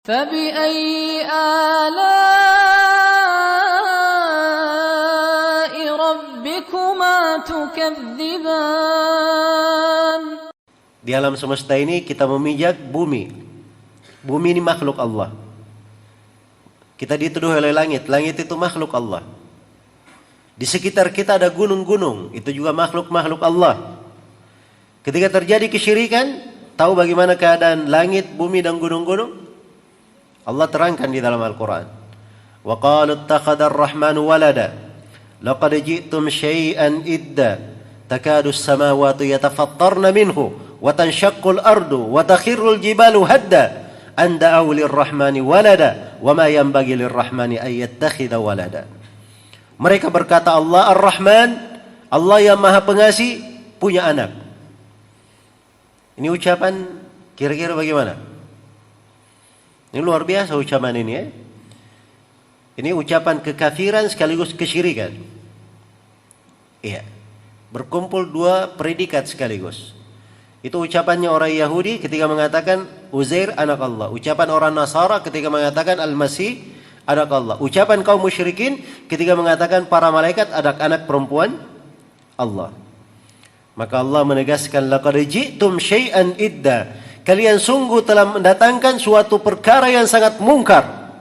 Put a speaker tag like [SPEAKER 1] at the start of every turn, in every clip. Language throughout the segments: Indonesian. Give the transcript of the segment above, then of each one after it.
[SPEAKER 1] فبأي آلاء ربكما تكذبان.
[SPEAKER 2] Di alam semesta ini kita memijak bumi. Bumi ini makhluk Allah. Kita dituduh oleh langit. Langit itu makhluk Allah. Di sekitar kita ada gunung-gunung. Itu juga makhluk-makhluk Allah. Ketika terjadi kesyirikan, tahu bagaimana keadaan langit, bumi dan gunung-gunung? Allah terangkan di dalam Al-Quran. Wa qalu ittakhadha ar-rahmanu walada laqad ji'tum syai'an idda takadu as-samawati yatafattarna minhu wa tanshaqqu al-ardu wa takhirru al-jibalu hadda an da'u lir-rahmani walada wa ma yanbaghi lir-rahmani an yattakhidha walada. Mereka berkata Allah Ar-Rahman, Allah yang Maha Pengasih, punya anak. Ini ucapan kira-kira bagaimana? Ini luar biasa ucapan ini ya. Ini ucapan kekafiran sekaligus kesyirikan. Iya. Berkumpul dua predikat sekaligus. Itu ucapannya orang Yahudi ketika mengatakan Uzair anak Allah. Ucapan orang Nasara ketika mengatakan Al-Masih anak Allah. Ucapan kaum musyrikin ketika mengatakan para malaikat anak-anak perempuan Allah. Maka Allah menegaskan laqad ji'tum syai'an idda. Kalian sungguh telah mendatangkan suatu perkara yang sangat mungkar.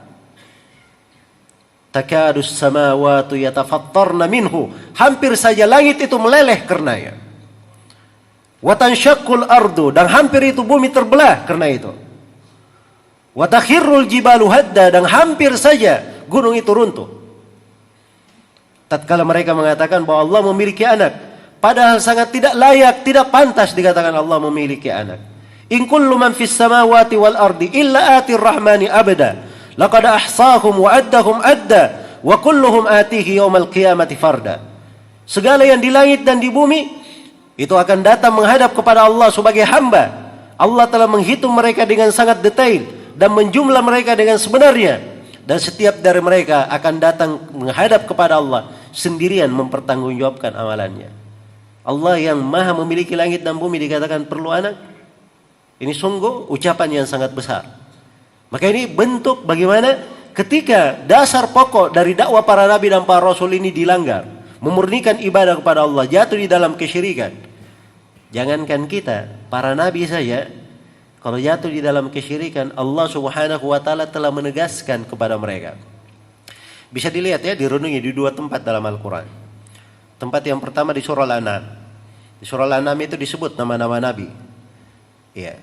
[SPEAKER 2] Takadus samawati yatafattarna minhu. Hampir saja langit itu meleleh karenanya. Wa tanshaqqul ardu, dan hampir itu bumi terbelah karena itu. Wa takhirrul jibalu hadda, dan hampir saja gunung itu runtuh. Tatkala mereka mengatakan bahwa Allah memiliki anak, padahal sangat tidak layak, tidak pantas dikatakan Allah memiliki anak. In kullu man fis samawati wal ardi illa atir rahmani abada laqad ahsahum wa addahum adda wa kulluhum atihi yaumal qiyamati farda. Segala yang di langit dan di bumi itu akan datang menghadap kepada Allah sebagai hamba. Allah telah menghitung mereka dengan sangat detail dan menjumlah mereka dengan sebenarnya, dan setiap dari mereka akan datang menghadap kepada Allah sendirian mempertanggungjawabkan amalannya. Allah yang Maha memiliki langit dan bumi dikatakan perlu anak. Ini sungguh ucapan yang sangat besar. Maka ini bentuk bagaimana ketika dasar pokok dari dakwah para nabi dan para rasul ini dilanggar, memurnikan ibadah kepada Allah, jatuh di dalam kesyirikan. Jangankan kita, para nabi saja kalau jatuh di dalam kesyirikan, Allah Subhanahu wa taala telah menegaskan kepada mereka. Bisa dilihat ya, direnungi di dua tempat dalam Al-Qur'an. Tempat yang pertama di surah Al-An'am. Di surah Al-An'am itu disebut nama-nama nabi. Ya,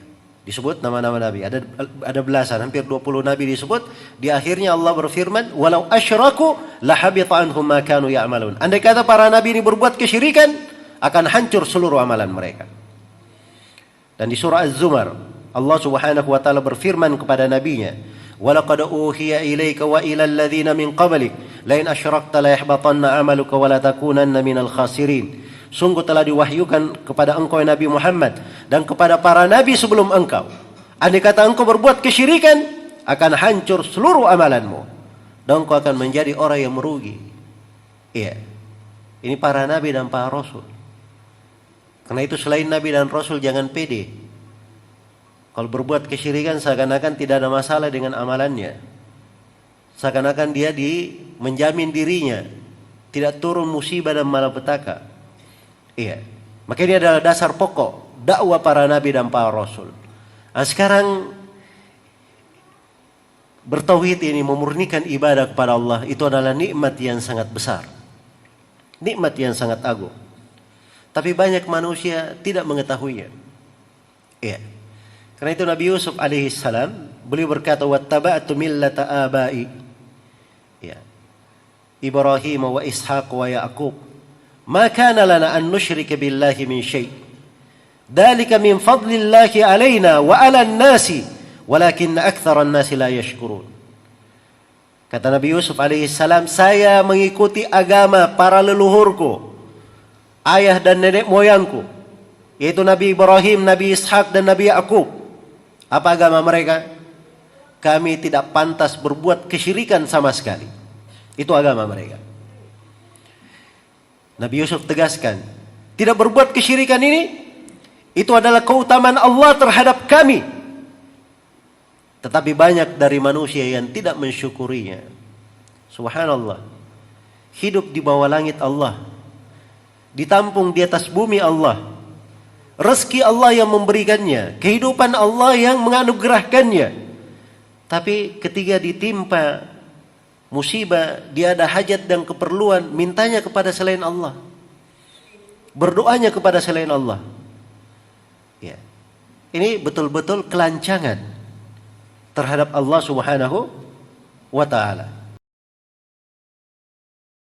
[SPEAKER 2] disebut nama-nama nabi. Ada belasan, hampir 20 nabi disebut. Di akhirnya Allah berfirman, "Walau asyraku lahabita anhum ma kanu ya'malun." Andai kata para nabi ini berbuat kesyirikan, akan hancur seluruh amalan mereka. Dan di surah Az-Zumar, Allah Subhanahu wa taala berfirman kepada nabinya, "Walaqad uhiya ilaika wa ilal ladzina min qablik la in asyrakta la yahbatanna 'amaluka wa la takunanna minal khasirin." Sungguh telah diwahyukan kepada engkau Nabi Muhammad dan kepada para nabi sebelum engkau. Andai kata engkau berbuat kesyirikan, akan hancur seluruh amalanmu dan engkau akan menjadi orang yang merugi. Iya. Ini para nabi dan para rasul. Karena itu selain nabi dan rasul jangan pede. Kalau berbuat kesyirikan seakan-akan tidak ada masalah dengan amalannya. Seakan-akan dia menjamin dirinya tidak turun musibah dan malapetaka. Iya. Maka ini adalah dasar pokok dakwah para nabi dan para rasul. Nah, sekarang bertauhid ini, memurnikan ibadah kepada Allah, itu adalah nikmat yang sangat besar. Nikmat yang sangat agung. Tapi banyak manusia tidak mengetahuinya. Iya. Karena itu Nabi Yusuf alaihissalam, beliau berkata, "Wattaba'tu millata abai." Ya. Ibrahim wa Ishaq wa Ya'qub. Ma kana lana an nusyrika billahi min syai'. Dzalika min fadlillahi alaina wa 'alan nasi, walakinna aktsaran nasi la yashkurun. Kata Nabi Yusuf alaihissalam, saya mengikuti agama para leluhurku, ayah dan nenek moyangku, yaitu Nabi Ibrahim, Nabi Ishaq dan Nabi Ya'qub. Apa agama mereka? Kami tidak pantas berbuat kesyirikan sama sekali. Itu agama mereka. Nabi Yusuf tegaskan, tidak berbuat kesyirikan ini, itu adalah keutamaan Allah terhadap kami. Tetapi banyak dari manusia yang tidak mensyukurinya. Subhanallah. Hidup di bawah langit Allah, ditampung di atas bumi Allah, rezeki Allah yang memberikannya, kehidupan Allah yang menganugerahkannya. Tapi ketika ditimpa musibah, dia ada hajat dan keperluan, mintanya kepada selain Allah, berdoanya kepada selain Allah. Ya. Ini betul-betul kelancangan terhadap Allah Subhanahu wa ta'ala.